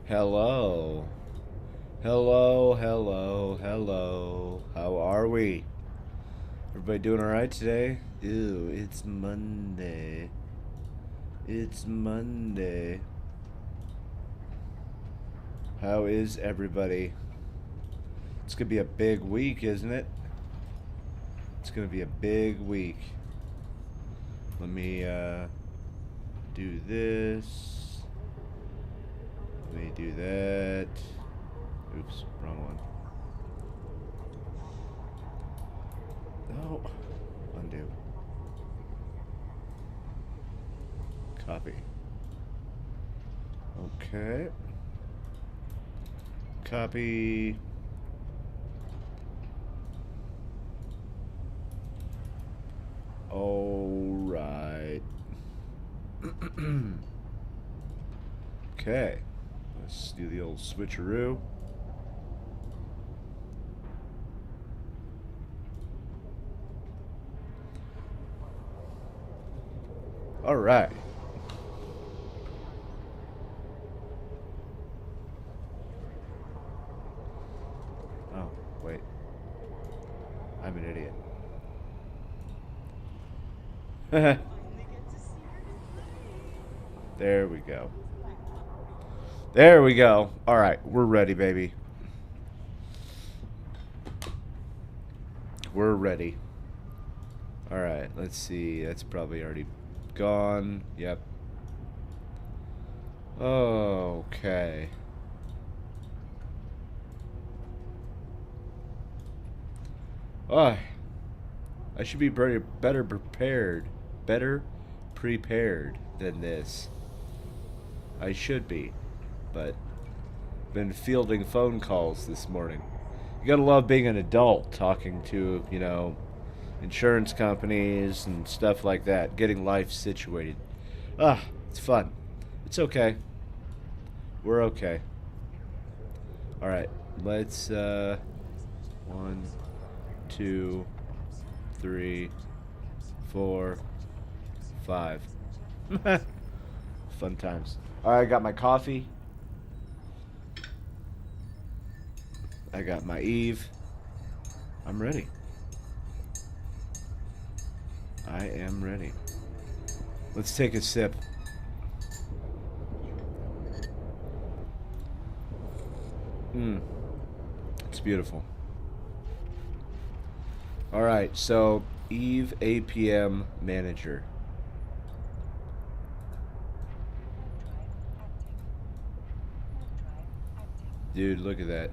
Hello. Hello, hello, hello. How are we? Everybody doing alright today? Ew, it's Monday. It's Monday. How is everybody? It's gonna be a big week, isn't it? It's gonna be a big week. Let me, do this. Let me do that. Oops, wrong one. No. Undo. Copy. Okay. Copy. All right. Okay. Let's do the old switcheroo. All right. Oh, wait. I'm an idiot. There we go. There we go. All right, we're ready, baby. We're ready. All right, let's see. That's probably already gone. Yep. Okay. Oh, I should be better prepared. Better prepared than this. I should be, but been fielding phone calls this morning. You gotta love being an adult, talking to, you know, insurance companies and stuff like that, getting life situated. Ah, it's fun. It's okay. We're okay. All right, let's 1, 2, 3, 4, 5. Fun times. All right, I got my coffee. I got my Eve. I'm ready. I am ready. Let's take a sip. It's beautiful. All right, so Eve APM manager. Dude, look at that.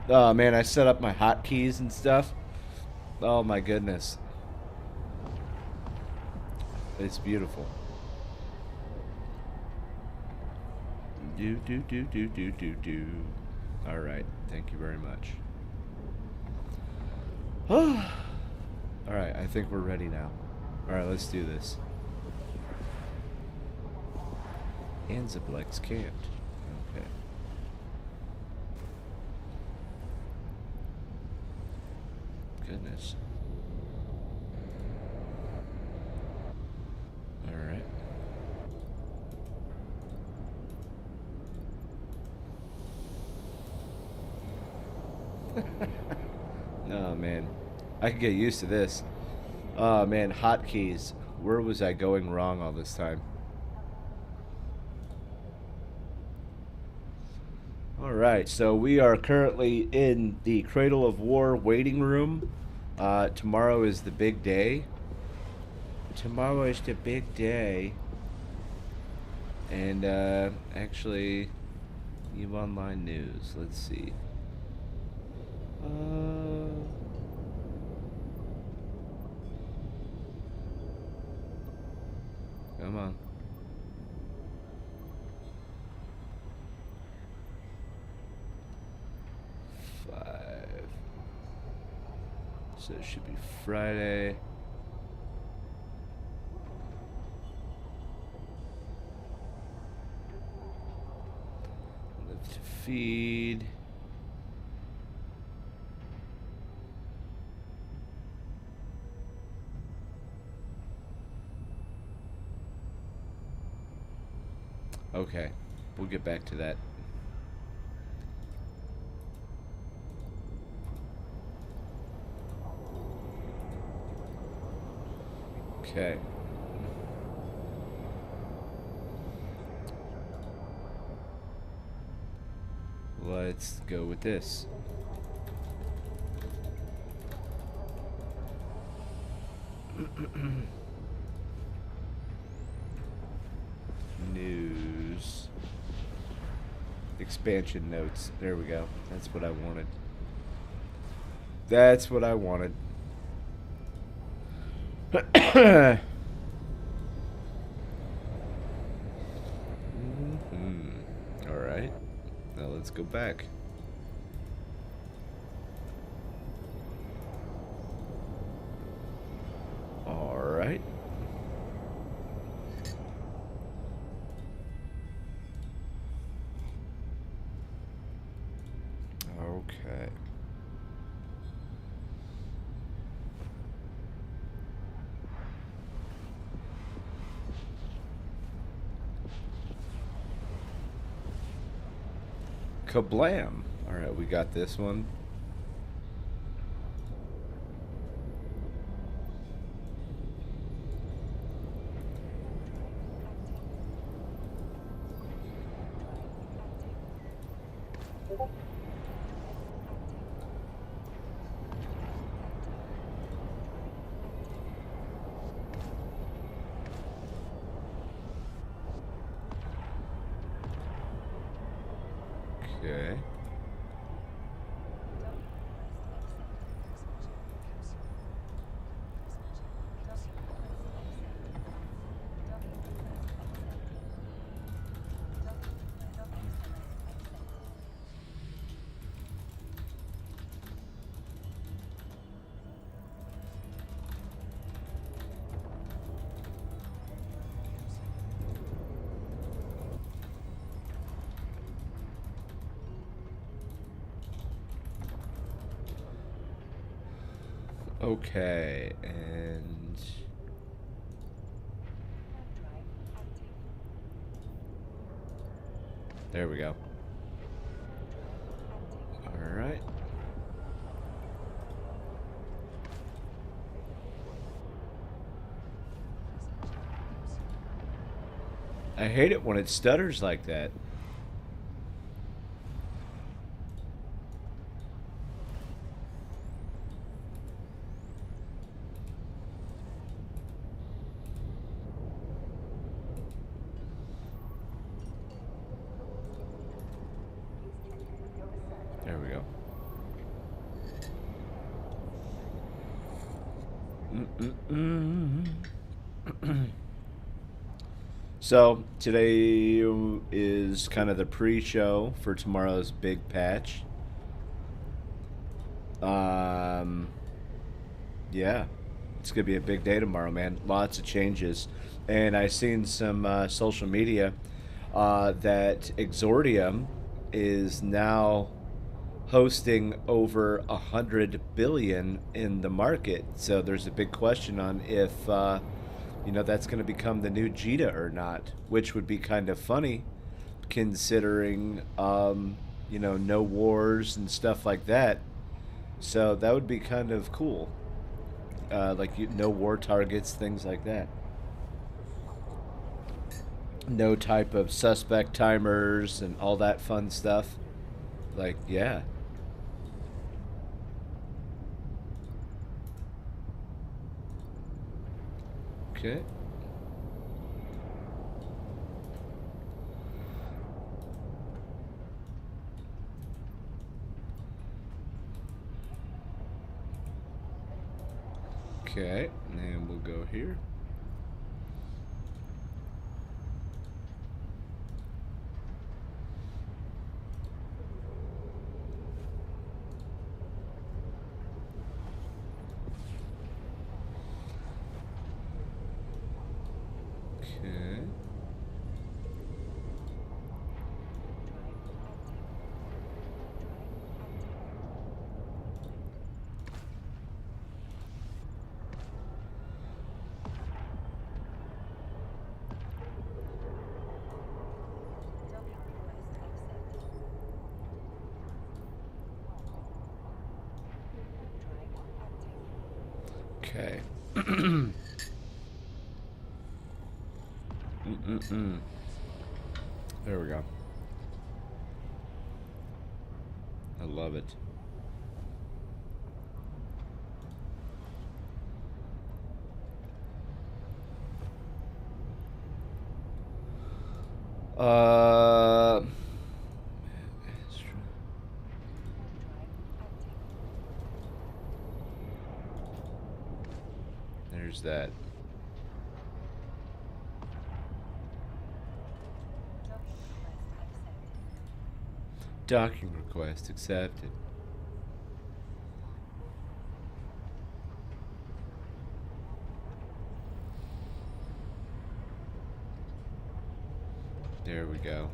Oh man, I set up my hotkeys and stuff. Oh my goodness. It's beautiful. Do. All right, thank you very much. All right, I think we're ready now. All right, let's do this. Anzaplex camped. Okay. Goodness. All right. Oh man, I could get used to this. Oh man, hotkeys. Where was I going wrong all this time? Alright, so we are currently in the Cradle of War waiting room. Tomorrow is the big day. Tomorrow is the big day. And, actually, Eve Online News. Let's see. Come on. So it should be Friday. Live to feed. Okay, we'll get back to that. Okay. Let's go with this. News. Expansion notes. There we go. That's what I wanted. That's what I wanted. All right. Now let's go back. All right. Okay. Kablam. All right, we got this one. Okay. Okay, and there we go. All right. I hate it when it stutters like that. There we go. So today is kind of the pre-show for tomorrow's big patch. Um, yeah, it's gonna be a big day tomorrow, man. Lots of changes, and I seen some social media that Exordium is now hosting over 100 billion in the market. So there's a big question on if that's going to become the new Jita or not, which would be kind of funny, considering no wars and stuff like that. So that would be kind of cool, like no war targets, things like that. No type of suspect timers and all that fun stuff. Like, yeah. Okay. Okay, and we'll go here. Okay. Okay. Mm-mm-mm. There we go. I love it. Uh, there's that. Docking request accepted. There we go.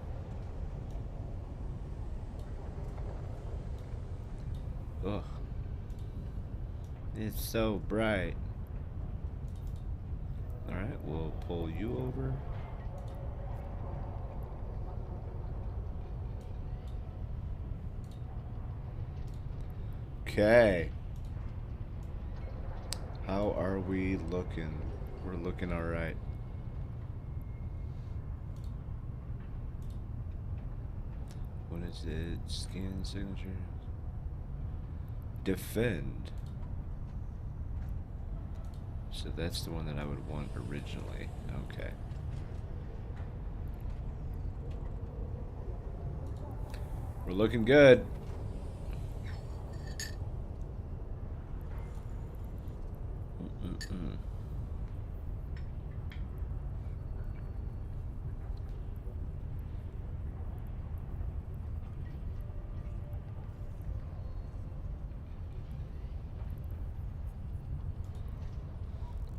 Ugh. It's so bright. Alright, we'll pull you over. Okay. How are we looking? We're looking alright. What is it? Scan signature. Defend. So that's the one that I would want originally. Okay. We're looking good.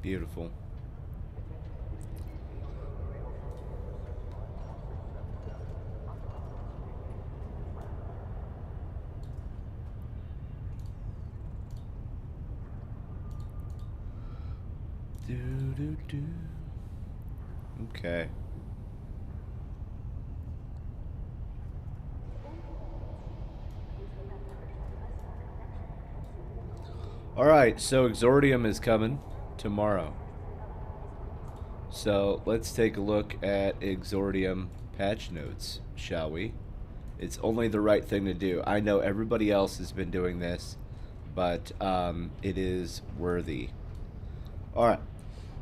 Beautiful. Do do do. Okay. All right, so Exordium is coming tomorrow. So let's take a look at Exordium patch notes, shall we? It's only the right thing to do. I know everybody else has been doing this, but it is worthy. All right,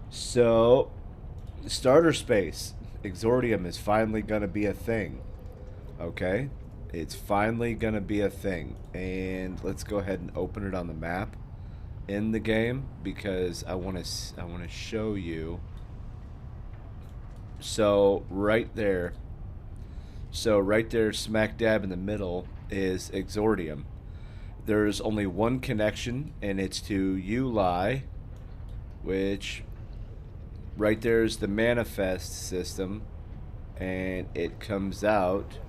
so starter space. Exordium is finally going to be a thing. Okay? It's finally going to be a thing. And let's go ahead and open it on the map in the game because I want to show you. So right there smack dab in the middle is Exordium. There's only one connection and it's to Uli, which right there is the manifest system, and it comes out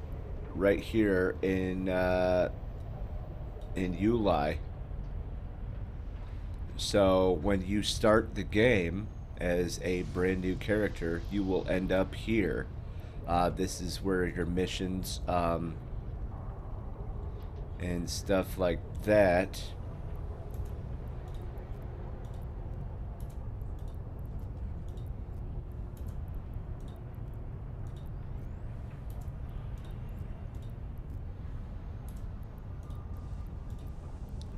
right here in Uli. So when you start the game as a brand new character, you will end up here. This is where your missions and stuff like that.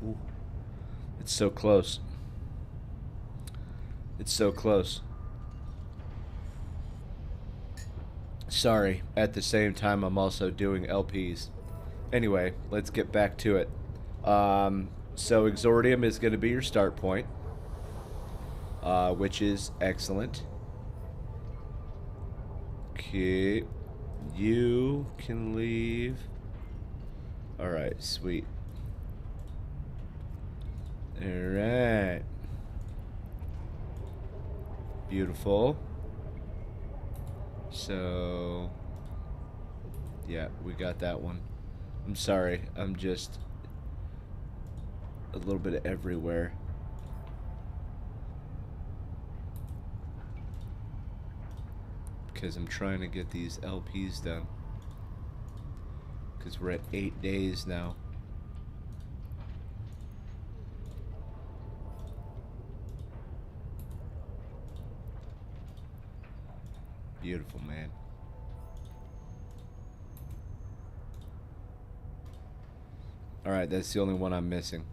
Ooh. It's so close. It's so close. Sorry, at the same time I'm also doing LPs. Anyway, let's get back to it. So Exordium is going to be your start point, which is excellent. Okay, you can leave. Alright, sweet. Alright. Beautiful. So, yeah, we got that one. I'm sorry, I'm just a little bit everywhere. Because I'm trying to get these LPs done. Because we're at 8 days now. Beautiful, man. Alright, that's the only one I'm missing.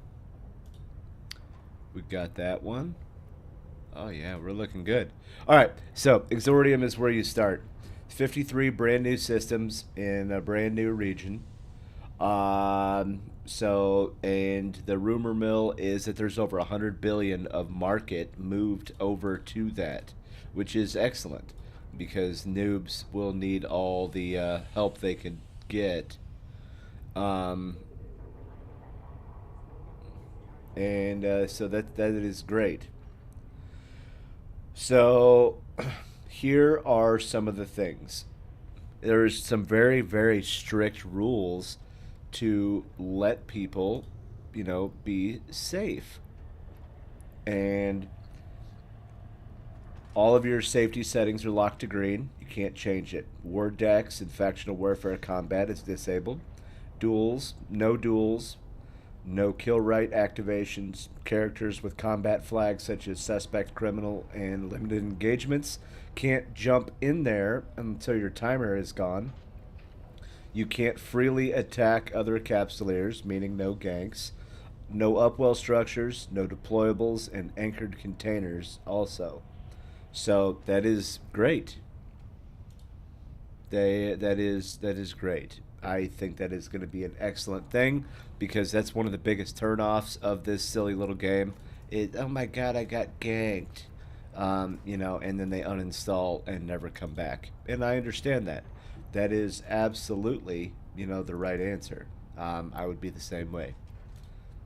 We got that one. Oh yeah, we're looking good. Alright, so Exordium is where you start. 53 brand new systems in a brand new region. So, and the rumor mill is that there's over 100 billion of market moved over to that, which is excellent because noobs will need all the help they can get. So that is great. So here are some of the things. There's some very, very strict rules to let people be safe. And all of your safety settings are locked to green. You can't change it. War decks and factional warfare combat is disabled. Duels, no duels, no kill right activations. Characters with combat flags such as suspect, criminal, and limited engagements can't jump in there until your timer is gone. You can't freely attack other capsuleers, meaning no ganks. No upwell structures, no deployables, and anchored containers also. So that is great. That is great. I think that is going to be an excellent thing because that's one of the biggest turnoffs of this silly little game. Oh my god, I got ganked, and then they uninstall and never come back. And I understand that. That is absolutely the right answer. I would be the same way.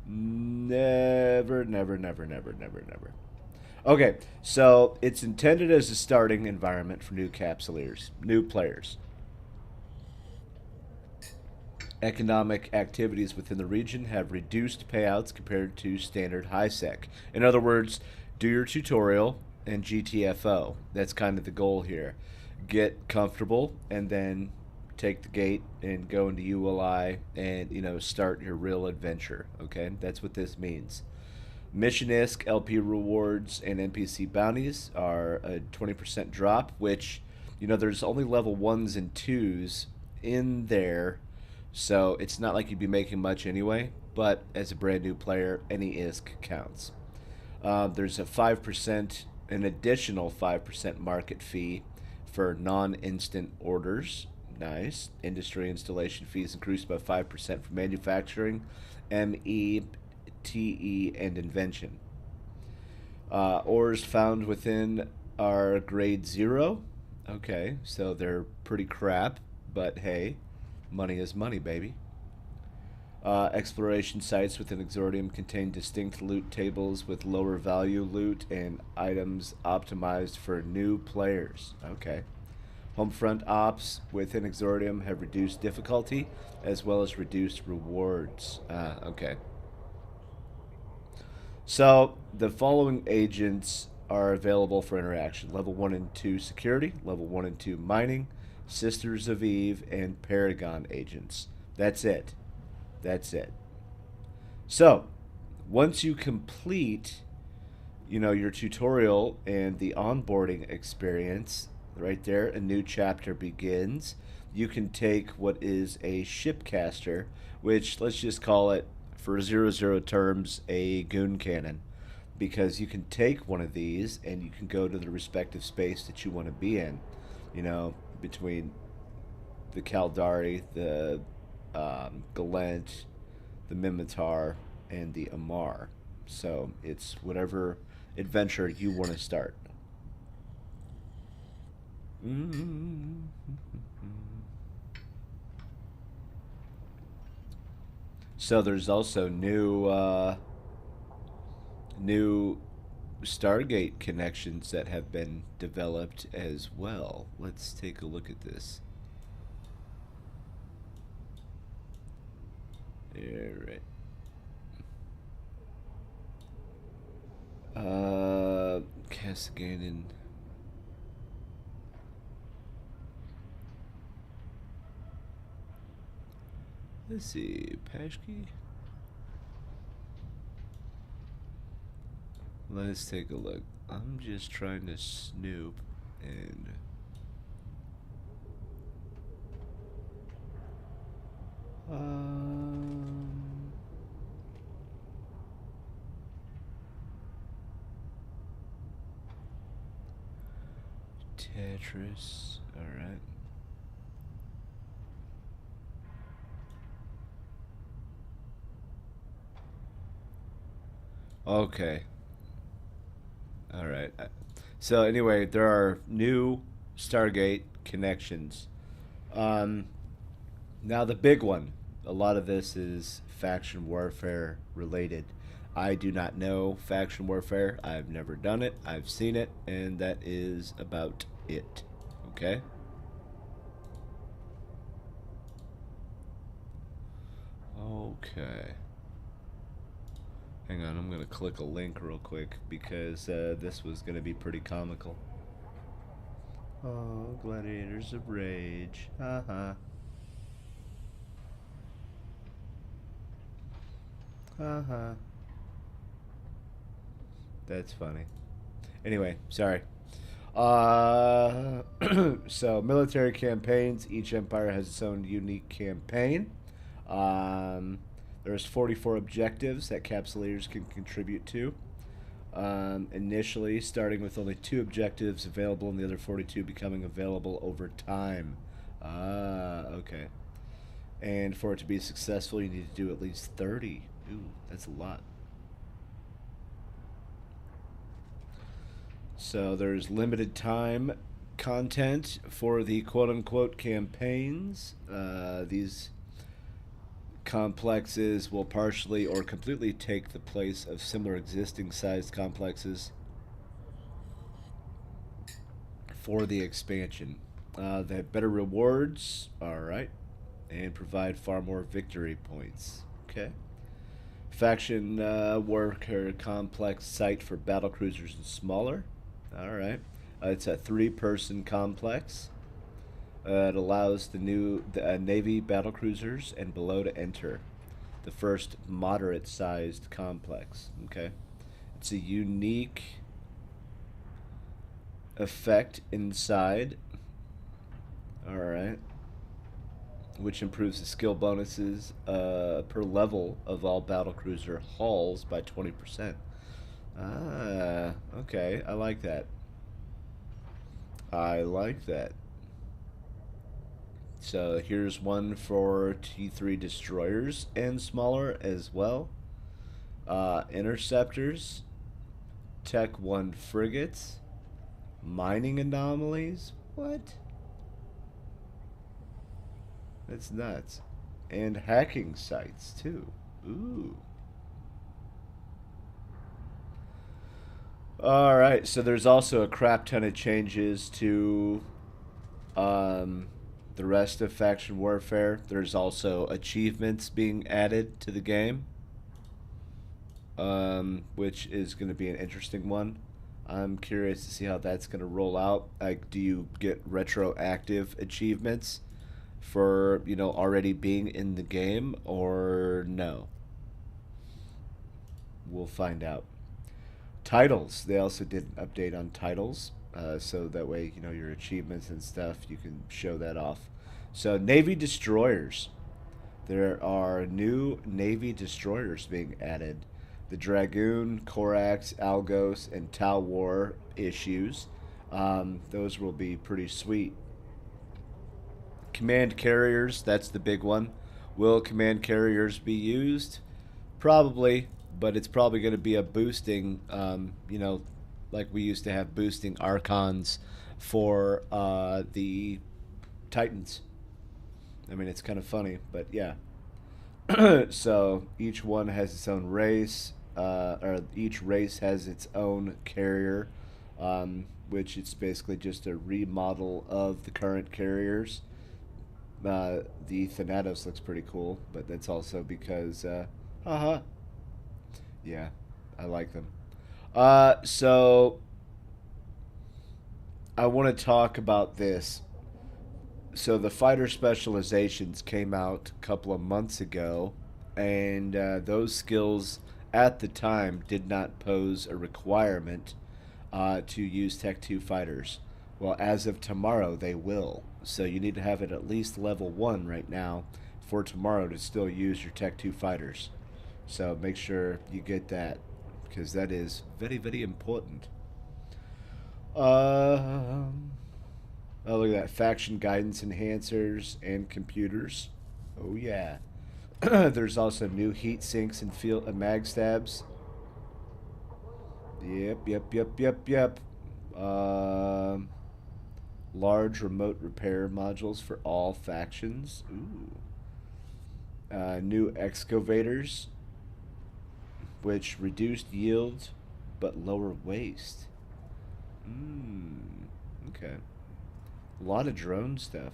Never, never, never, never, never, never. Okay, so it's intended as a starting environment for new capsuleers, new players. Economic activities within the region have reduced payouts compared to standard high sec. In other words, do your tutorial and GTFO. That's kind of the goal here. Get comfortable and then take the gate and go into ULI and start your real adventure. Okay, that's what this means. Mission ISK, LP rewards, and NPC bounties are a 20% drop, which, there's only level 1s and 2s in there, so it's not like you'd be making much anyway, but as a brand new player, any ISK counts. There's a 5%, an additional 5% market fee for non-instant orders. Nice. Industry installation fees increased by 5% for manufacturing, ME, TE, and invention. Ores found within are grade 0. Okay, so they're pretty crap, but hey, money is money, baby. Exploration sites within Exordium contain distinct loot tables with lower value loot and items optimized for new players. Okay. Homefront ops within Exordium have reduced difficulty as well as reduced rewards. Okay. So the following agents are available for interaction: level 1 and 2 security, level 1 and 2 mining, Sisters of Eve, and Paragon agents. That's it. That's it. So once you complete your tutorial and the onboarding experience, right there a new chapter begins. You can take what is a shipcaster, which let's just call it for 00 terms a goon cannon, because you can take one of these and you can go to the respective space that you want to be in, between the Kaldari, the Galent, the Mimitar, and the Amar. So it's whatever adventure you want to start. So there's also new Stargate connections that have been developed as well. Let's take a look at this. All right. Cascading. Let's see, Pashki. Let's take a look. I'm just trying to snoop and Tetris. All right. Okay. All right. So anyway, there are new Stargate connections. Now the big one. A lot of this is faction warfare related. I do not know faction warfare. I've never done it. I've seen it, and that is about it. Okay? Okay. Hang on, I'm gonna click a link real quick because this was gonna be pretty comical. Oh, Gladiators of Rage. Haha. Haha. That's funny. Anyway, sorry. So military campaigns. Each empire has its own unique campaign. Um, there's 44 objectives that capsulators can contribute to. Initially, starting with only 2 objectives available, and the other 42 becoming available over time. Okay. And for it to be successful, you need to do at least 30. Ooh, that's a lot. So there's limited time content for the quote unquote campaigns. These complexes will partially or completely take the place of similar existing sized complexes for the expansion. They have better rewards, alright, and provide far more victory points. Okay. Faction worker complex site for battle cruisers and smaller. Alright. It's a 3-person complex. It allows the new Navy battlecruisers and below to enter. The first moderate-sized complex. Okay. It's a unique effect inside. Alright. Which improves the skill bonuses per level of all battlecruiser hulls by 20%. Okay. I like that. I like that. So here's one for T3 destroyers and smaller as well. Interceptors, Tech 1 frigates, mining anomalies. What? That's nuts. And hacking sites too. Ooh. Alright, so there's also a crap ton of changes to the rest of Faction Warfare. There's also achievements being added to the game, which is going to be an interesting one. I'm curious to see how that's going to roll out. Like, do you get retroactive achievements for, you know, already being in the game, or no? We'll find out. Titles. They also did an update on titles. So that way, you know, your achievements and stuff, you can show that off. So, Navy destroyers. There are new Navy destroyers being added. The Dragoon, Corax, Algos, and Tal War issues. Those will be pretty sweet. Command carriers, that's the big one. Will command carriers be used? Probably, but it's probably going to be a boosting, you know, like we used to have boosting Archons for the Titans. I mean, it's kind of funny, but yeah. So each one has its own race, or each race has its own carrier, which it's basically just a remodel of the current carriers. The Thanatos looks pretty cool, but that's also because, haha, yeah, I like them. So I want to talk about this. So the fighter specializations came out a couple of months ago, and those skills at the time did not pose a requirement to use Tech 2 fighters. Well, as of tomorrow, they will. So you need to have it at least level 1 right now for tomorrow to still use your Tech 2 fighters. So make sure you get that, because that is very, very important. Oh, look at that. Faction guidance enhancers and computers. Oh, yeah. There's also new heat sinks and field mag stabs. Yep. Large remote repair modules for all factions. Ooh. New excavators, which reduced yield but lower waste. Okay. A lot of drone stuff.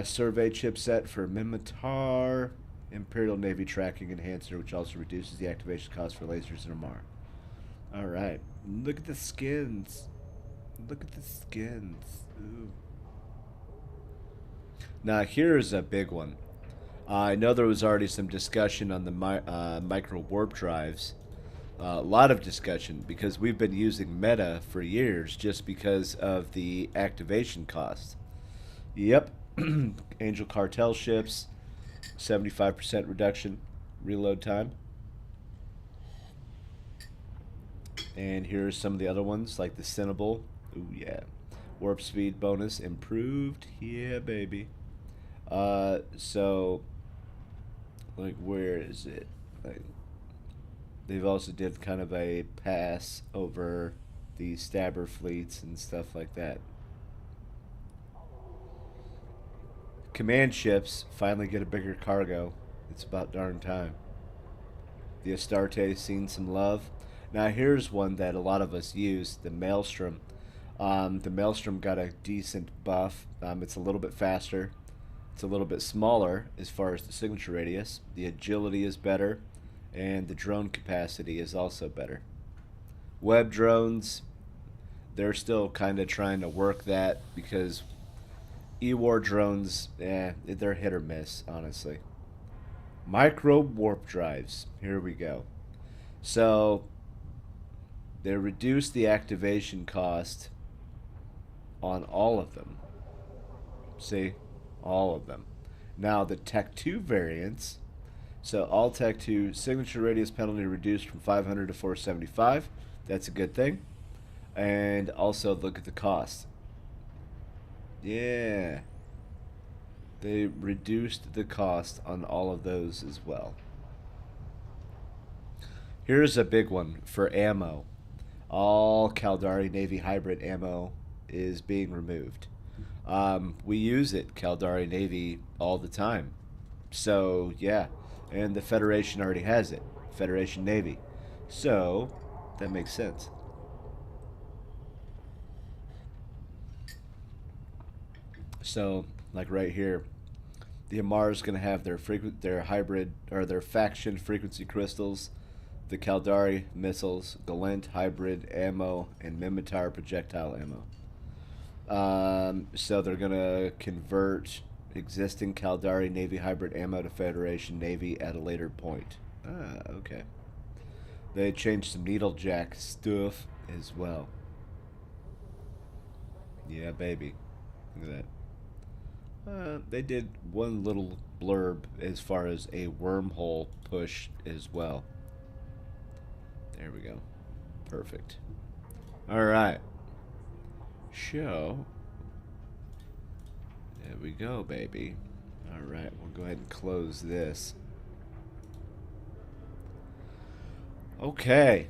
Survey chipset for Mimitar. Imperial Navy tracking enhancer, which also reduces the activation cost for lasers and MR. Alright. Look at the skins. Look at the skins. Ooh. Now, here's a big one. I know there was already some discussion on the micro warp drives. A lot of discussion because we've been using Meta for years just because of the activation cost. Yep. Angel Cartel ships, 75% reduction reload time. And here's some of the other ones, like the Cinnable. Ooh, yeah. Warp speed bonus improved. Yeah, baby. So, like, where is it? Like, they've also did kind of a pass over the Stabber fleets and stuff like that. Command ships finally get a bigger cargo. It's about darn time. The Astarte's seen some love. Now here's one that a lot of us use, the Maelstrom. The Maelstrom got a decent buff. It's a little bit faster. It's a little bit smaller as far as the signature radius. The agility is better, and the drone capacity is also better. Web drones, they're still kind of trying to work that because E-War drones, they're hit or miss, honestly. Micro warp drives. Here we go. So, they reduced the activation cost on all of them. See? All of them. Now, the Tech 2 variants. So, all Tech 2 signature radius penalty reduced from 500 to 475. That's a good thing. And also, look at the cost. Yeah. They reduced the cost on all of those as well. Here's a big one for ammo. All Caldari Navy hybrid ammo is being removed. We use it, Caldari Navy, all the time. So, yeah. And the Federation already has it. Federation Navy. So, that makes sense. So, like right here, the Amar is going to have their hybrid or their faction frequency crystals, the Caldari missiles, Galent hybrid ammo, and Mimitar projectile ammo. So they're going to convert existing Caldari Navy hybrid ammo to Federation Navy at a later point. Okay. They changed some needlejack stuff as well. Yeah, baby. Look at that. They did one little blurb as far as a wormhole push as well. There we go. Perfect. Alright. Show. There we go, baby. Alright, we'll go ahead and close this. Okay.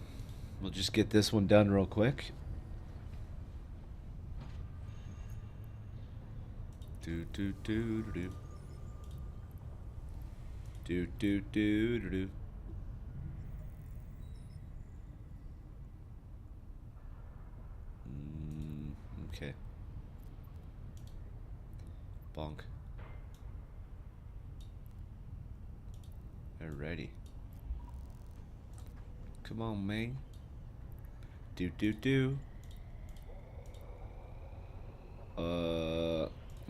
We'll just get this one done real quick. Do do do do do do do do do. Okay. Bonk. Alrighty. Come on, man. Do do do.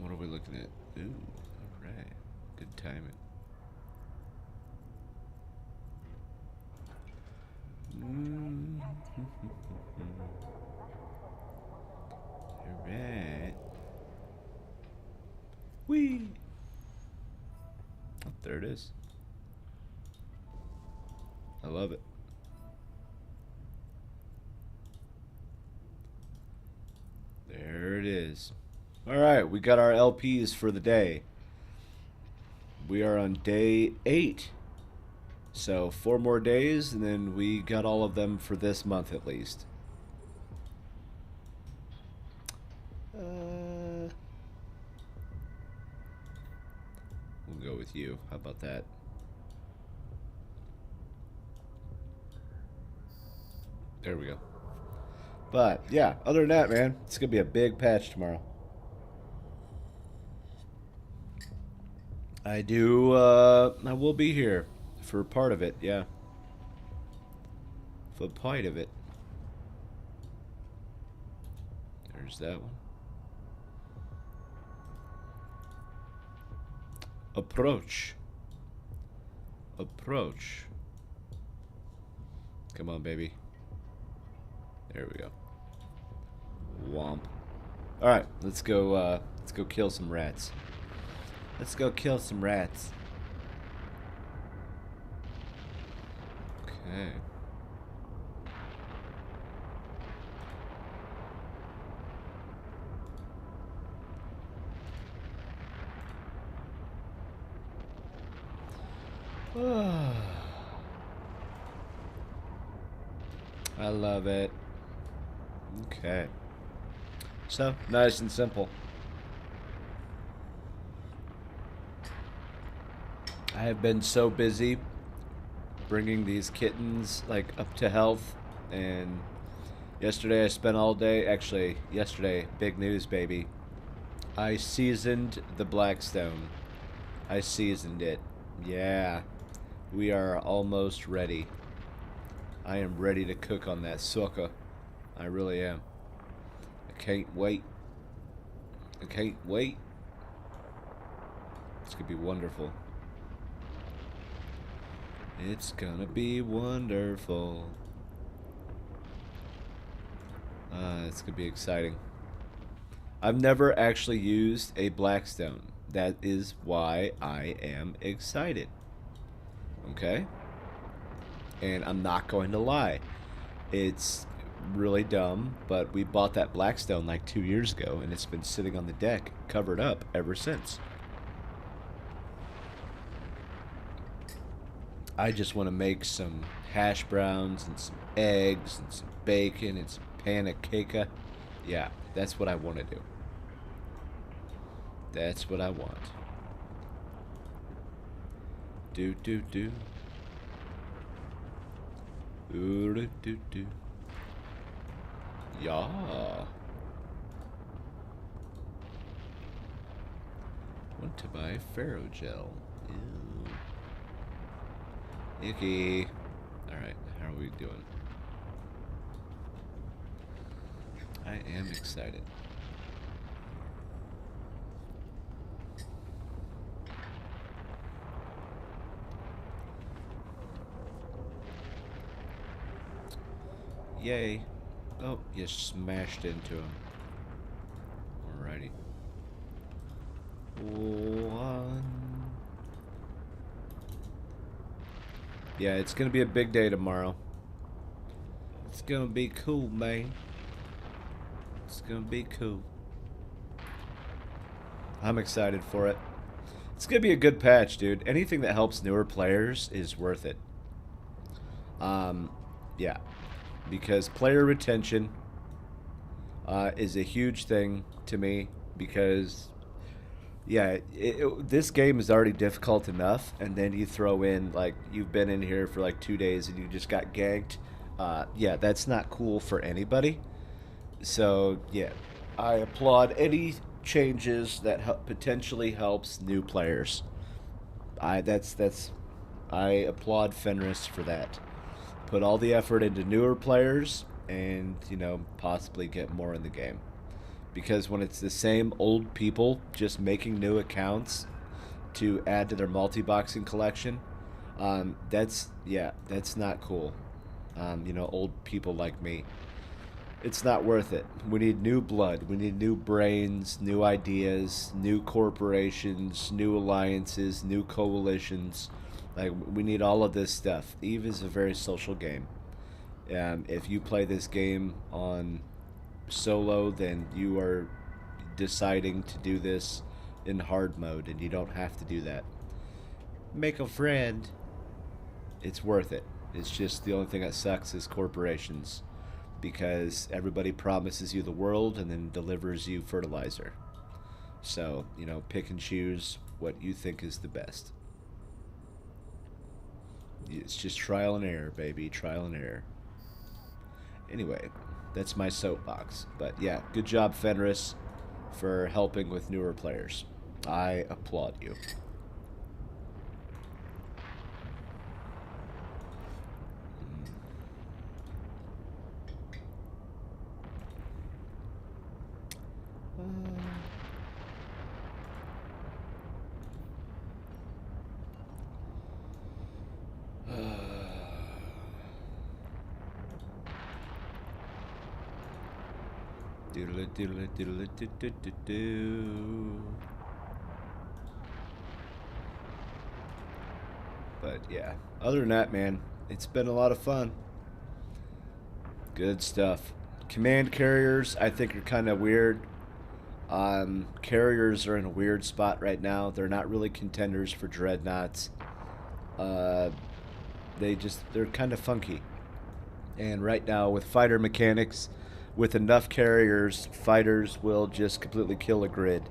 What are we looking at? Ooh, alright. Good timing. Alright. Whee! Oh, there it is. I love it. There it is. Alright, we got our LPs for the day. We are on day 8. So 4 more days, and then we got all of them for this month at least. We'll go with you. How about that? There we go. But, yeah, other than that, man, it's going to be a big patch tomorrow. I do, I will be here for part of it, yeah. For part of it. There's that one. Approach. Approach. Come on, baby. There we go. Womp. Alright, let's go kill some rats. Let's go kill some rats. Okay. I love it. Okay. So, nice and simple. I have been so busy bringing these kittens like up to health, and yesterday I spent all day, actually yesterday, big news baby, I seasoned the Blackstone. I seasoned it. Yeah. We are almost ready. I am ready to cook on that sucker. I really am. I can't wait. I can't wait. It's gonna be wonderful. It's gonna be wonderful. It's gonna be exciting. I've never actually used a Blackstone. That is why I am excited. Okay? And I'm not going to lie. It's really dumb, but we bought that Blackstone like 2 years ago, and it's been sitting on the deck, covered up, ever since. I just want to make some hash browns and some eggs and some bacon and some panakeka. Yeah, that's what I want to do. That's what I want. Do do do. Ooh do do do. Yeah. Want to buy Pharaoh gel. Ew. Icky. Alright, how are we doing? I am excited. Yay. Oh, you smashed into him. Alrighty. One. Yeah, it's gonna be a big day tomorrow. It's gonna be cool, man. It's gonna be cool. I'm excited for it. It's gonna be a good patch, dude. Anything that helps newer players is worth it. Yeah. Because player retention is a huge thing to me, because yeah, this game is already difficult enough, and then you throw in like you've been in here for like 2 days and you just got ganked. Yeah, that's not cool for anybody. So yeah, I applaud any changes that potentially helps new players. I applaud Fenris for that. Put all the effort into newer players, and possibly get more in the game. Because when it's the same old people just making new accounts to add to their multi-boxing collection, that's not cool. Old people like me. It's not worth it. We need new blood. We need new brains, new ideas, new corporations, new alliances, new coalitions. Like, we need all of this stuff. Eve is a very social game. If you play this game on solo, then you are deciding to do this in hard mode, and you don't have to do that. Make a friend. It's worth it. It's just the only thing that sucks is corporations, because everybody promises you the world and then delivers you fertilizer. So, pick and choose what you think is the best. It's just trial and error, baby. Trial and error. Anyway, that's my soapbox. But yeah, good job, Fenris, for helping with newer players. I applaud you. Doodle doodle doodle doo doo doo doo. But yeah, other than that, man, it's been a lot of fun. Good stuff. Command carriers, I think, are kind of weird. Carriers are in a weird spot right now. They're not really contenders for dreadnoughts. Uh, they're kind of funky. And right now, with fighter mechanics, with enough carriers, fighters will just completely kill a grid.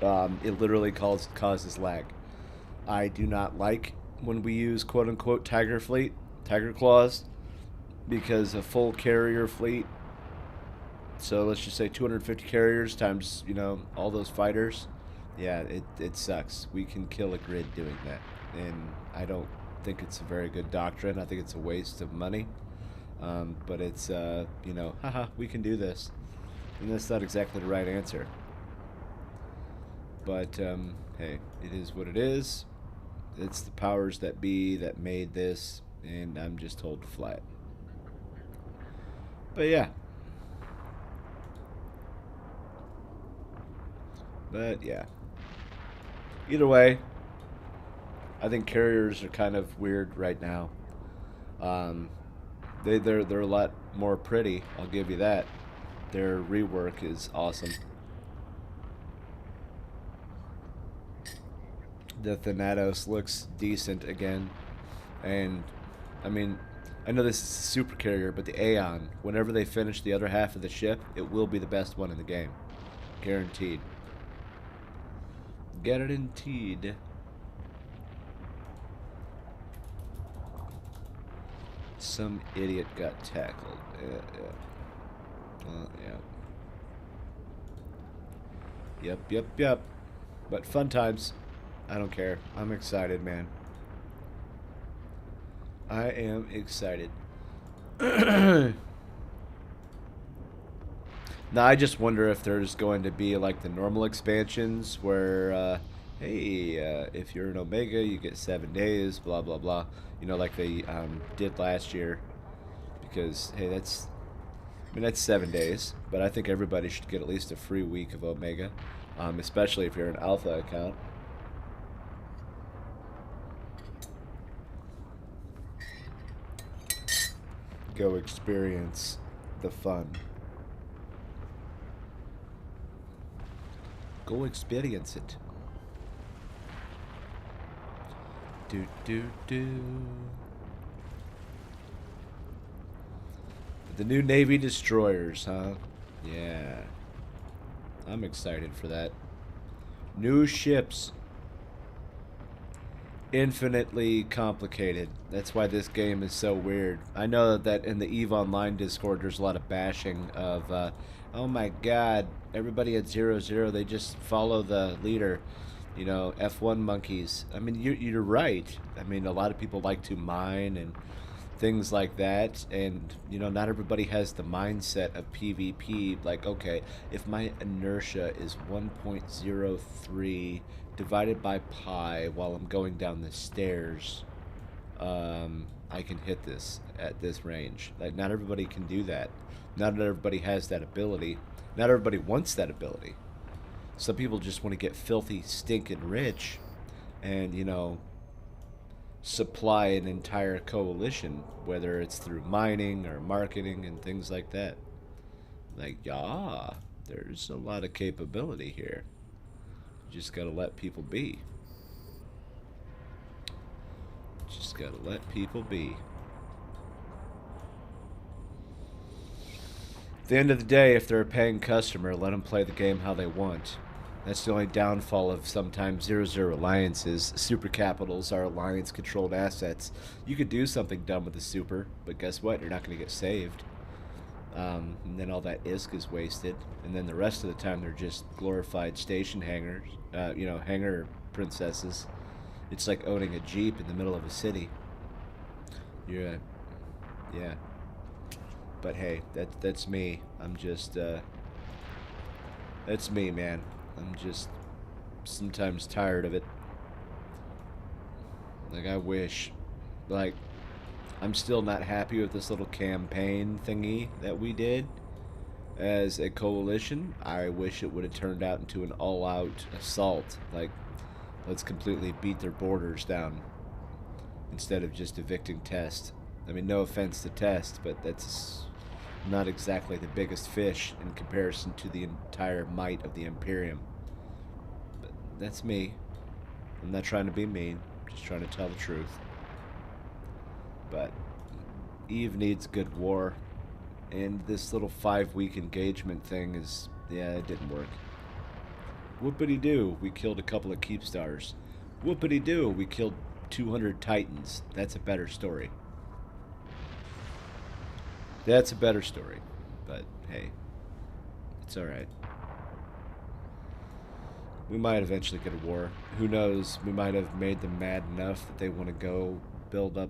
It literally causes lag. I do not like when we use quote unquote Tiger Fleet, Tiger Claws, because a full carrier fleet, so let's just say 250 carriers times, all those fighters, yeah, it sucks. We can kill a grid doing that. And I don't think it's a very good doctrine. I think it's a waste of money. But it's, haha, we can do this. And that's not exactly the right answer. But, hey, it is what it is. It's the powers that be that made this, and I'm just told to fly it. But yeah. Either way, I think carriers are kind of weird right now. They're a lot more pretty, I'll give you that. Their rework is awesome. The Thanatos looks decent again. And, I mean, I know this is a super carrier, but the Aeon, whenever they finish the other half of the ship, it will be the best one in the game. Guaranteed. Guaranteed. Some idiot got tackled. Yeah. Yep. But fun times. I don't care. I'm excited, man. I am excited. Now, I just wonder if there's going to be like the normal expansions where, hey, if you're an Omega, you get 7 days, blah, blah, blah. Like they did last year. Because, hey, that's 7 days. But I think everybody should get at least a free week of Omega. Especially if you're an Alpha account. Go experience the fun. Go experience it. Do. The new Navy destroyers, huh? Yeah. I'm excited for that. New ships. Infinitely complicated. That's why this game is so weird. I know that in the EVE Online Discord there's a lot of bashing of, oh my god, everybody at 0-0, they just follow the leader. F1 monkeys. I mean, you're right. I mean, a lot of people like to mine and things like that, and not everybody has the mindset of PvP. Like, okay, if my inertia is 1.03 divided by pi while I'm going down the stairs, I can hit this at this range. Like, not everybody can do that. Not everybody has that ability. Not everybody wants that ability. Some people just want to get filthy, stinking rich and, supply an entire coalition, whether it's through mining or marketing and things like that. Like, yeah, there's a lot of capability here. You just gotta let people be. Just gotta let people be. At the end of the day, if they're a paying customer, let them play the game how they want. That's the only downfall of sometimes 0-0 alliances. Super capitals are alliance-controlled assets. You could do something dumb with the super, but guess what? You're not going to get saved. And then all that ISK is wasted. And then the rest of the time, they're just glorified station hangers. Hangar princesses. It's like owning a Jeep in the middle of a city. Yeah. But hey, that's me. I'm just, that's me, man. I'm just sometimes tired of it. Like, I wish. Like, I'm still not happy with this little campaign thingy that we did. As a coalition, I wish it would have turned out into an all-out assault. Like, let's completely beat their borders down instead of just evicting Test. I mean, no offense to Test, but that's not exactly the biggest fish in comparison to the entire might of the Imperium. But that's me. I'm not trying to be mean, just trying to tell the truth. But Eve needs good war, and this little 5-week engagement thing is, yeah, it didn't work. Whoopity-doo, we killed a couple of Keepstars. Whoopity-doo, we killed 200 Titans. That's a better story. That's a better story. But, hey, it's alright. We might eventually get a war. Who knows? We might have made them mad enough that they want to go build up,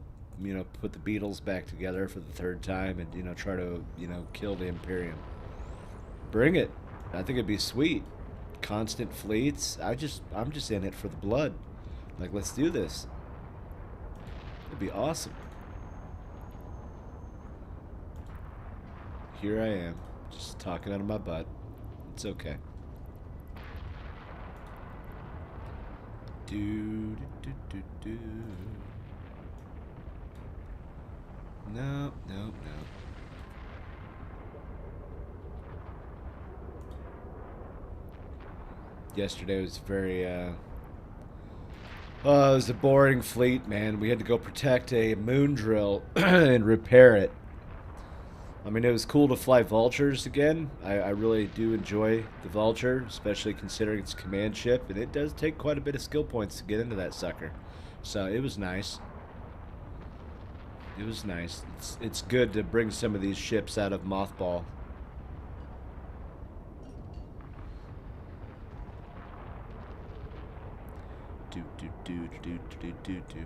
put the Beatles back together for the third time and, try to, kill the Imperium. Bring it. I think it'd be sweet. Constant fleets. I'm just in it for the blood. Like, let's do this. It'd be awesome. Here I am, just talking out of my butt. It's okay. Do do do do do. No, no, no. Yesterday was very, it was a boring fleet, man. We had to go protect a moon drill and repair it. I mean, it was cool to fly Vultures again. I really do enjoy the Vulture, especially considering it's a command ship, and it does take quite a bit of skill points to get into that sucker. So it was nice. It was nice. It's good to bring some of these ships out of mothball. Do do do do do do do.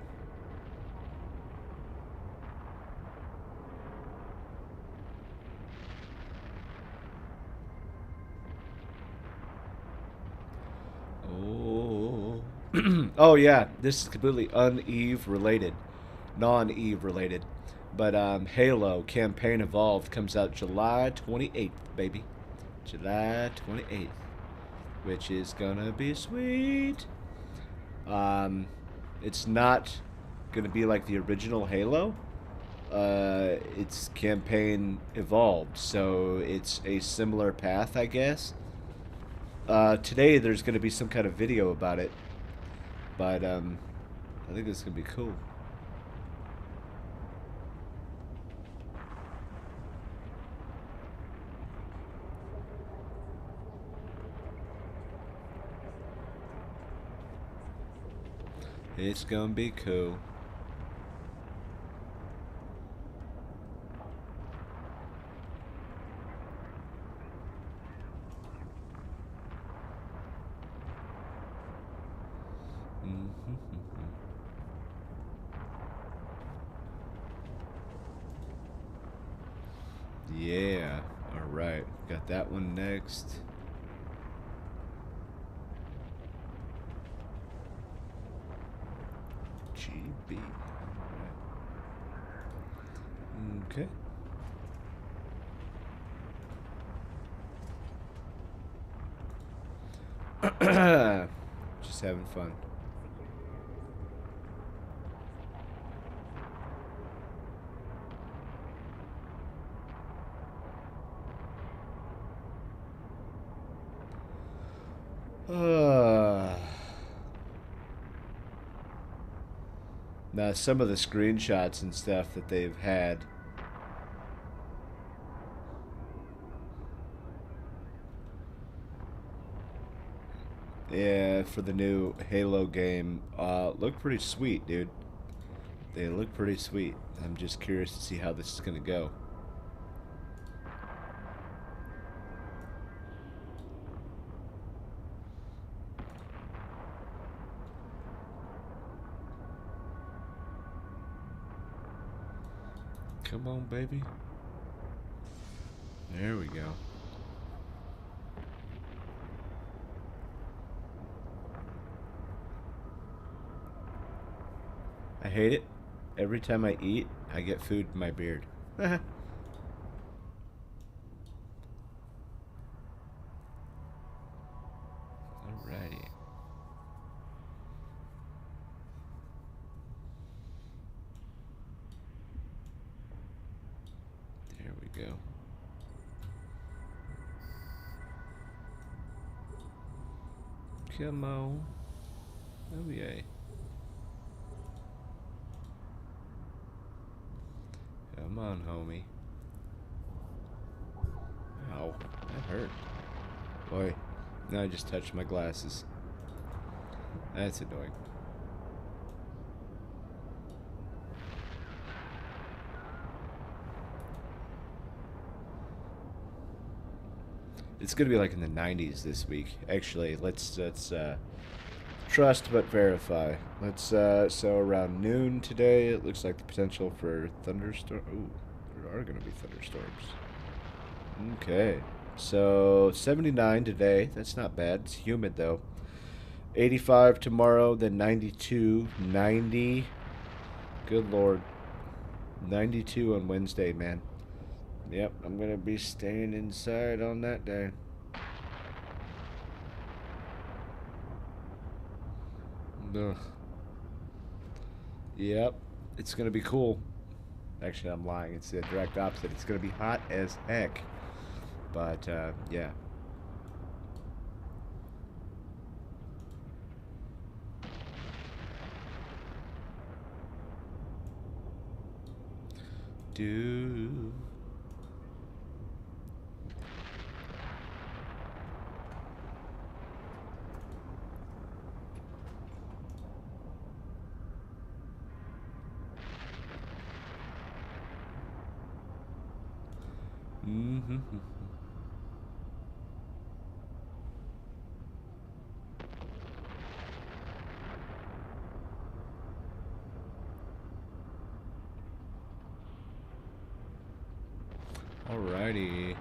Oh. Oh yeah, this is completely un-Eve related, non-Eve related, but Halo Campaign Evolved comes out July 28th, baby, July 28th, which is gonna be sweet. It's not gonna be like the original Halo. It's Campaign Evolved, so it's a similar path, I guess. Today there's going to be some kind of video about it, but I think it's going to be cool. It's going to be cool. Yeah, alright. Got that one next. GB. Alright. Okay. Just having fun. Now, some of the screenshots and stuff that they've had. Yeah, for the new Halo game, look pretty sweet, dude. They look pretty sweet. I'm just curious to see how this is gonna go. Come on, baby. There we go. I hate it. Every time I eat, I get food in my beard. Come on. Oh, yay. Come on, homie. Ow. That hurt. Boy. Now I just touched my glasses. That's annoying. It's gonna be like in the 90s this week. Actually, let's trust but verify. Let's so around noon today, it looks like the potential for thunderstorm. Ooh, there are gonna be thunderstorms. Okay, so 79 today. That's not bad. It's humid though. 85 tomorrow, then 92, 90. Good lord, 92 on Wednesday, man. Yep, I'm gonna be staying inside on that day. Ugh. Yep, it's gonna be cool. Actually, I'm lying. It's the direct opposite. It's gonna be hot as heck. But yeah. Do. Mm-hmm. Alrighty.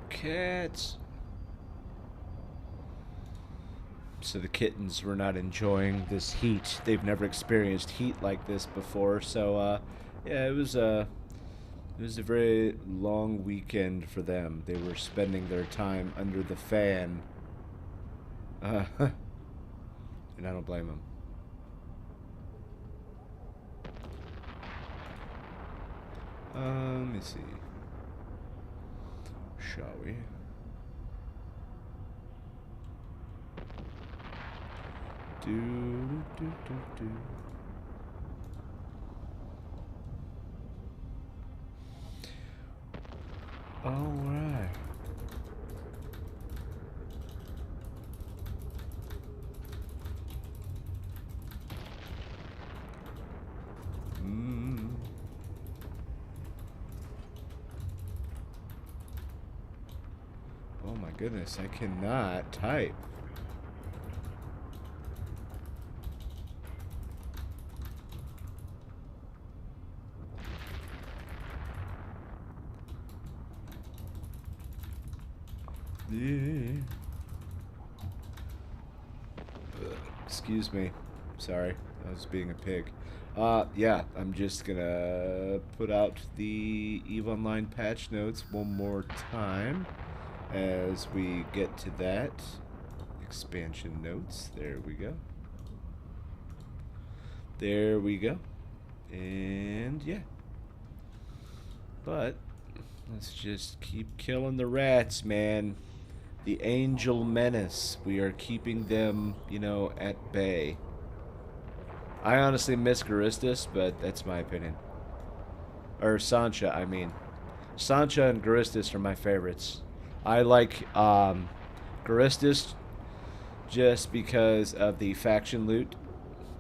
Cats. So the kittens were not enjoying this heat. They've never experienced heat like this before. So yeah, it was a very long weekend for them. They were spending their time under the fan. And I don't blame them. Let me see. Shall we? Do. All right. Oh my goodness, I cannot type. Excuse me. Sorry, I was being a pig. Yeah, I'm just gonna put out the EVE Online patch notes one more time as we get to that. Expansion notes. There we go. There we go. And yeah. But let's just keep killing the rats, man. The Angel Menace. We are keeping them, you know, at bay. I honestly miss Garistas, but that's my opinion. Or Sancha, I mean. Sancha and Garistas are my favorites. I like Garistas just because of the faction loot.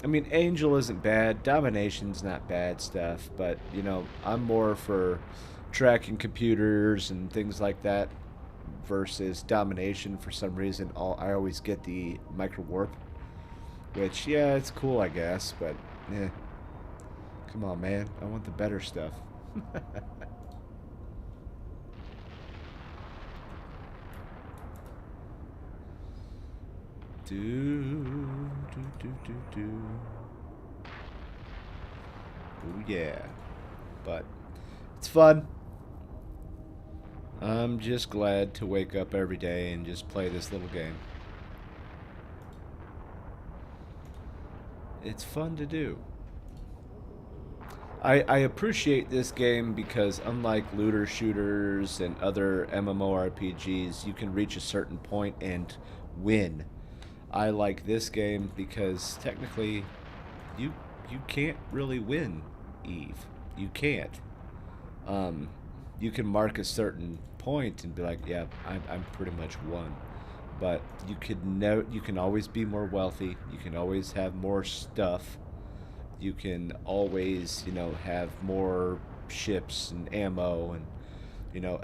I mean, Angel isn't bad. Domination's not bad stuff. But, you know, I'm more for tracking computers and things like that versus Domination. For some reason, I always get the micro warp, which, yeah, it's cool, I guess, but eh. Come on, man, I want the better stuff. do. Oh yeah, but it's fun. I'm just glad to wake up every day and just play this little game. It's fun to do. I appreciate this game because unlike looter shooters and other MMORPGs, you can reach a certain point and win. I like this game because technically you you can't really win, Eve. You can't. Um, you can mark a certain point and be like, yeah, I'm pretty much won. But you can always be more wealthy. You can always have more stuff. You can always, have more ships and ammo and,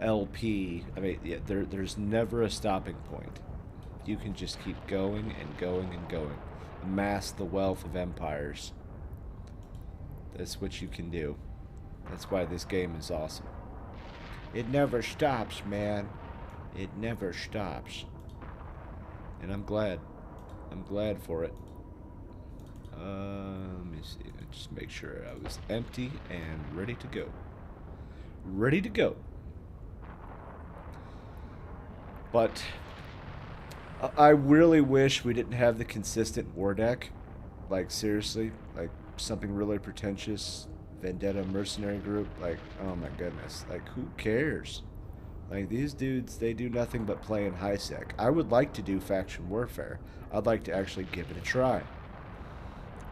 LP. I mean, yeah, there's never a stopping point. You can just keep going and going and going. Amass the wealth of empires. That's what you can do. That's why this game is awesome. It never stops, man. It never stops. And I'm glad. I'm glad for it. Let me see. Just make sure I was empty and ready to go. Ready to go. But I really wish we didn't have the consistent war deck. Like, seriously. Like, something really pretentious. Vendetta Mercenary Group. Like, oh my goodness. Like, who cares? Like, these dudes, they do nothing but play in high sec. I would like to do faction warfare. I'd like to actually give it a try.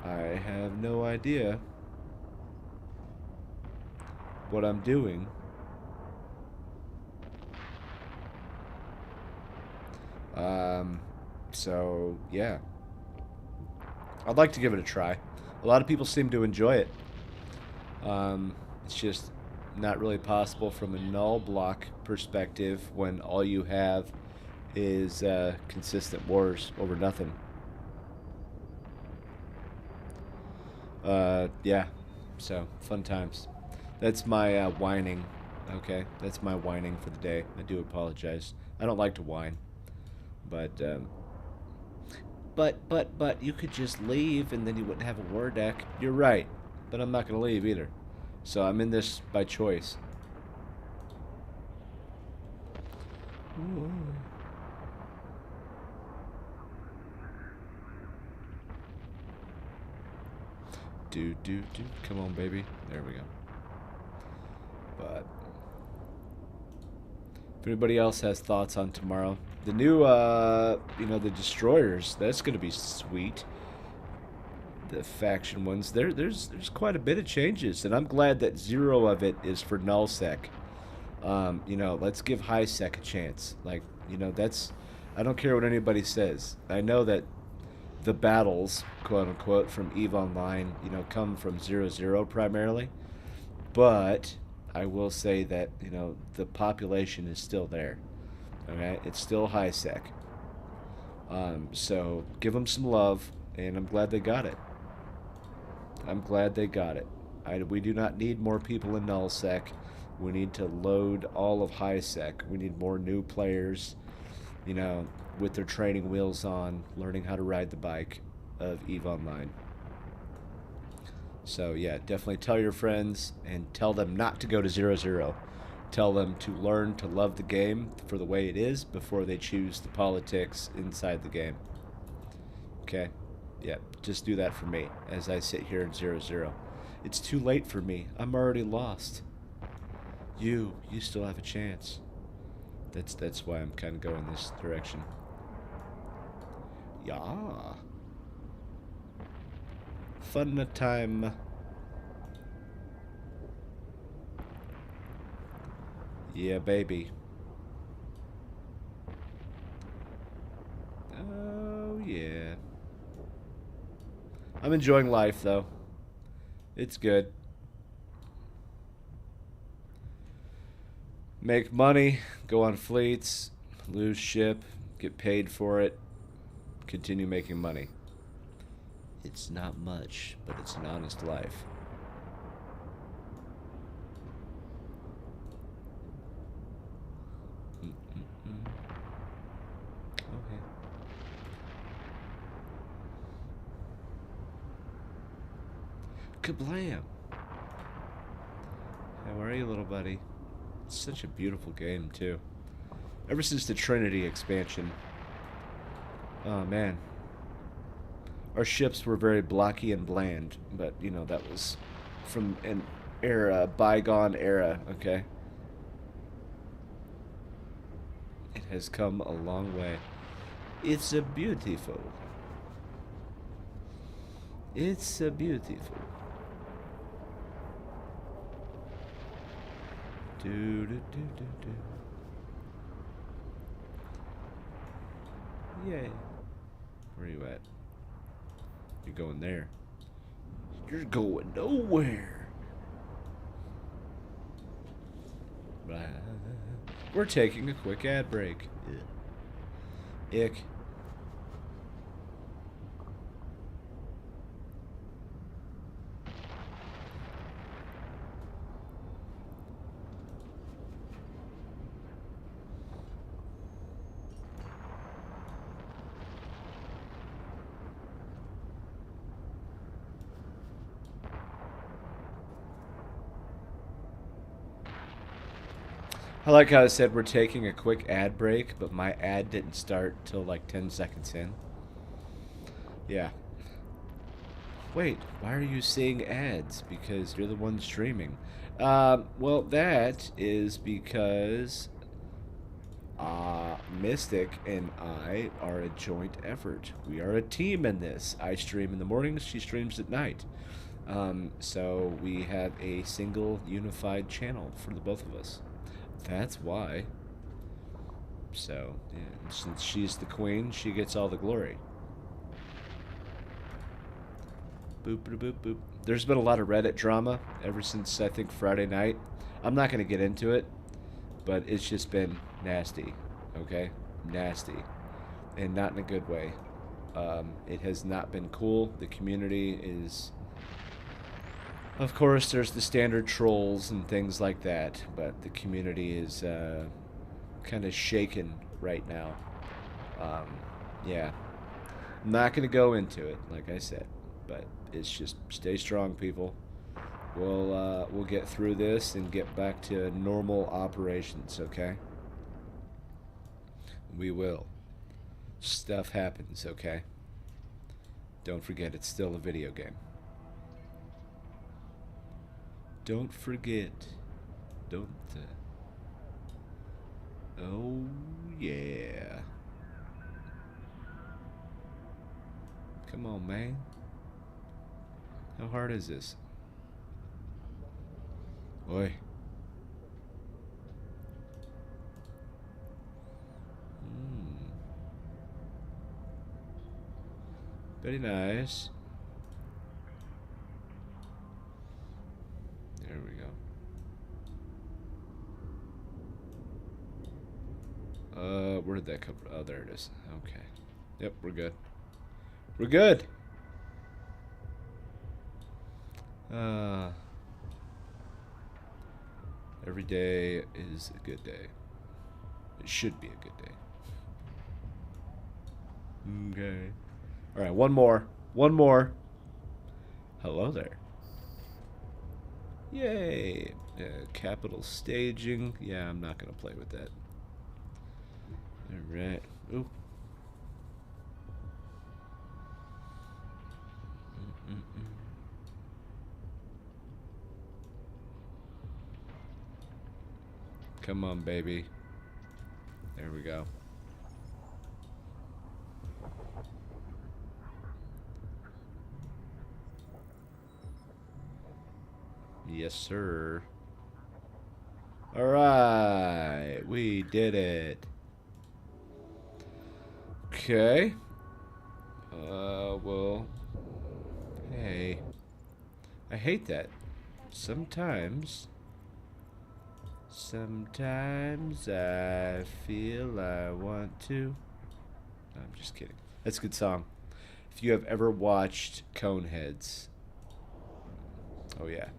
I have no idea what I'm doing. So, yeah. I'd like to give it a try. A lot of people seem to enjoy it. It's just not really possible from a null block perspective when all you have is consistent wars over nothing. Yeah. So, fun times. That's my whining. Okay, that's my whining for the day. I do apologize. I don't like to whine. But, but, you could just leave and then you wouldn't have a war deck. You're right. But I'm not going to leave either. So I'm in this by choice. Ooh. Do. Come on, baby. There we go. But if anybody else has thoughts on tomorrow, the new, the destroyers, that's going to be sweet. The faction ones, there's quite a bit of changes, and I'm glad that 0 of it is for null sec. Let's give high sec a chance. Like, that's, I don't care what anybody says. I know that the battles, quote unquote, from EVE Online, come from 0-0 primarily, but I will say that, the population is still there. Okay, it's still high sec. So give them some love, and I'm glad they got it. I'm glad they got it. We do not need more people in null sec. We need to load all of high sec. We need more new players, with their training wheels on, learning how to ride the bike of EVE Online. So yeah, definitely tell your friends and tell them not to go to 0-0. Tell them to learn to love the game for the way it is before they choose the politics inside the game. Okay? Yeah, just do that for me as I sit here in 0-0. It's too late for me. I'm already lost. You still have a chance. That's why I'm kind of going this direction. Yeah. Fun time. Yeah, baby. Oh, yeah. I'm enjoying life, though. It's good. Make money, go on fleets, lose ship, get paid for it, continue making money. It's not much, but it's an honest life. Okay. Kablam! How are you, little buddy? It's such a beautiful game, too. Ever since the Trinity expansion. Oh, man. Our ships were very blocky and bland, but, that was from an era, bygone era, okay? It has come a long way. It's a beautiful. It's a beautiful. Do do do do do. Yay. Where are you at? You're going there. You're going nowhere. We're taking a quick ad break. Ick. I like how I said we're taking a quick ad break, but my ad didn't start till like 10 seconds in. Yeah. Wait, why are you seeing ads? Because you're the one streaming. Well, that is because Mystic and I are a joint effort. We are a team in this. I stream in the mornings, she streams at night. So we have a single unified channel for the both of us. That's why. So, yeah, since she's the queen, she gets all the glory. Boop, boop, boop, boop. There's been a lot of Reddit drama ever since, I think, Friday night. I'm not going to get into it, but it's just been nasty, okay? Nasty. And not in a good way. It has not been cool. The community is... Of course, there's the standard trolls and things like that, but the community is kind of shaken right now. Yeah. I'm not going to go into it, like I said, but it's just stay strong, people. We'll get through this and get back to normal operations, okay? We will. Stuff happens, okay? Don't forget, it's still a video game. Don't forget. Don't. Oh, yeah. Come on, man. How hard is this? Oi. Very nice. There we go. Where did that come from? Oh, there it is. Okay. Yep, we're good. We're good! Every day is a good day. It should be a good day. Okay. Alright, one more. One more. Hello there. Yay! Capital staging. Yeah, I'm not gonna play with that. Alright. Ooh. Come on, baby. There we go. Yes, sir. Alright, we did it. Okay. Well, hey. I hate that. Sometimes I feel I want to. No, I'm just kidding. That's a good song. If you have ever watched Coneheads. Oh, yeah.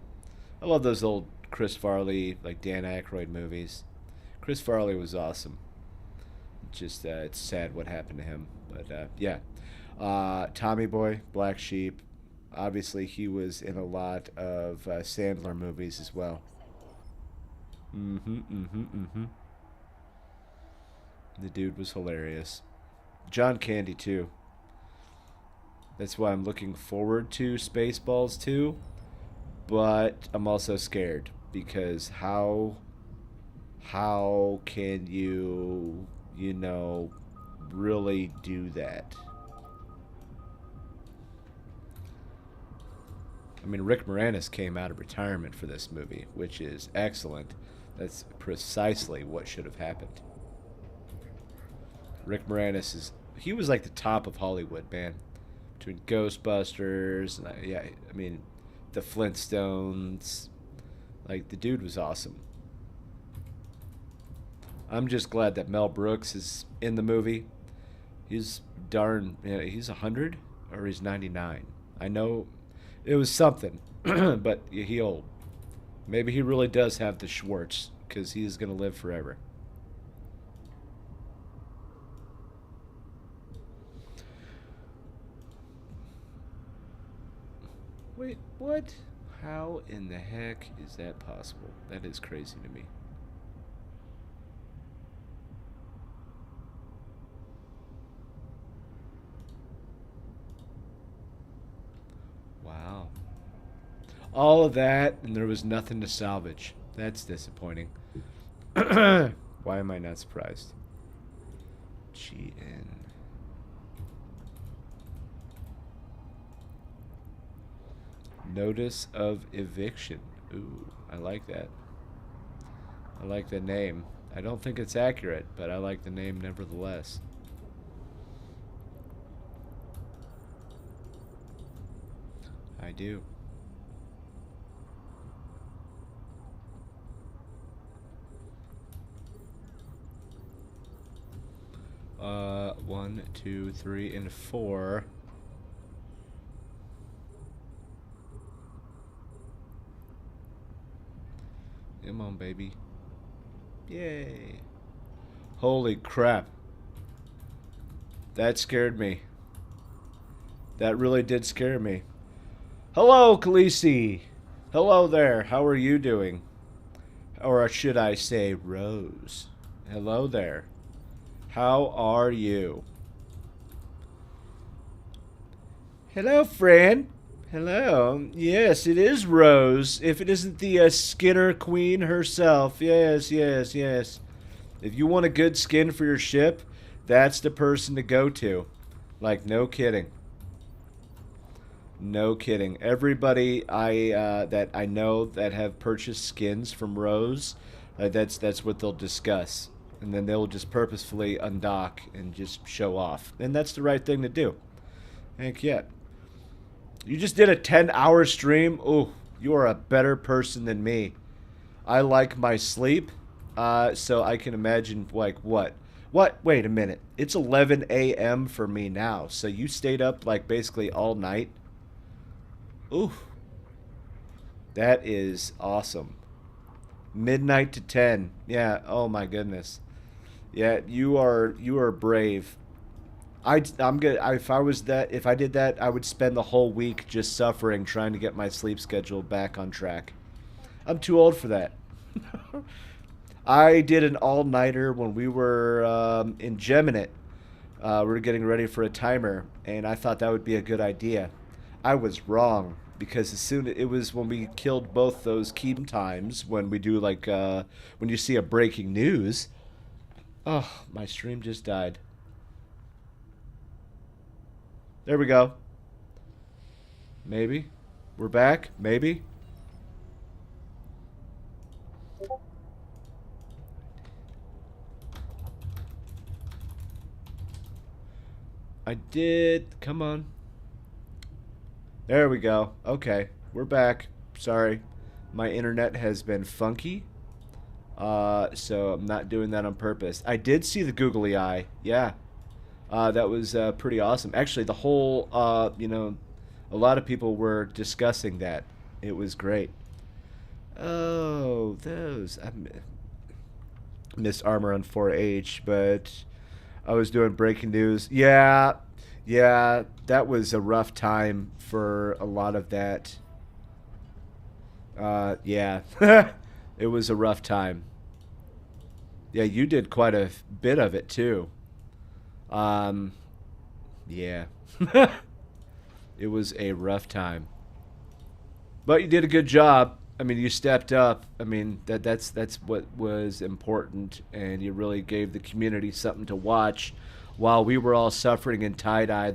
I love those old Chris Farley, like Dan Aykroyd movies. Chris Farley was awesome. Just, it's sad what happened to him. But, yeah. Tommy Boy, Black Sheep. Obviously, he was in a lot of Sandler movies as well. The dude was hilarious. John Candy, too. That's why I'm looking forward to Spaceballs 2. but I'm also scared because how can you, really do that? I mean, Rick Moranis came out of retirement for this movie, which is excellent. That's precisely what should have happened. Rick Moranis he was like the top of Hollywood, man. Between Ghostbusters and yeah, I mean, the Flintstones. Like the dude was awesome. I'm just glad that Mel Brooks is in the movie. He's darn, yeah, he's 100 or he's 99. I know it was something, but he old. Maybe he really does have the Schwartz because he's gonna live forever. Wait, what? How in the heck is that possible? That is crazy to me. Wow. All of that, and there was nothing to salvage. That's disappointing. Why am I not surprised? GN. Notice of eviction. Ooh, I like that. I like the name. I don't think it's accurate, but I like the name nevertheless. I do. One, two, three, and four. Come on, baby. Yay. Holy crap. That scared me. That really did scare me. Hello, Khaleesi. Hello there. How are you doing? Or should I say Rose? Hello there. How are you? Hello, friend. Hello. Yes, it is Rose. If it isn't the Skinner Queen herself. Yes, yes, yes. If you want a good skin for your ship, that's the person to go to. Like, no kidding. No kidding. Everybody that I know that have purchased skins from Rose, that's what they'll discuss, and then they'll just purposefully undock and just show off, and that's the right thing to do. Heck yeah. You just did a 10-hour stream. Ooh, you are a better person than me. I like my sleep, so I can imagine like what. What? Wait a minute. It's 11 a.m. for me now. So you stayed up like basically all night. Ooh. That is awesome. Midnight to 10. Yeah, oh my goodness. Yeah, you are brave. I'm good. If I did that, I would spend the whole week just suffering trying to get my sleep schedule back on track. I'm too old for that. I did an all-nighter when we were in Geminate. We were getting ready for a timer, and I thought that would be a good idea. I was wrong because as soon it was when we killed both those key times when we do like when you see a breaking news. Oh, my stream just died. There we go. Maybe we're back. Maybe. I did. Come on. There we go. Okay, we're back. Sorry. My internet has been funky. So I'm not doing that on purpose. I did see the googly eye. Yeah. That was pretty awesome. Actually, the whole, a lot of people were discussing that. It was great. Oh, those. I missed Armor on 4H, but I was doing breaking news. Yeah, yeah, that was a rough time for a lot of that. Yeah, it was a rough time. Yeah, you did quite a bit of it too. Um, yeah, it was a rough time. But you did a good job. I mean, you stepped up. I mean, that's what was important, and you really gave the community something to watch while we were all suffering in tie dye.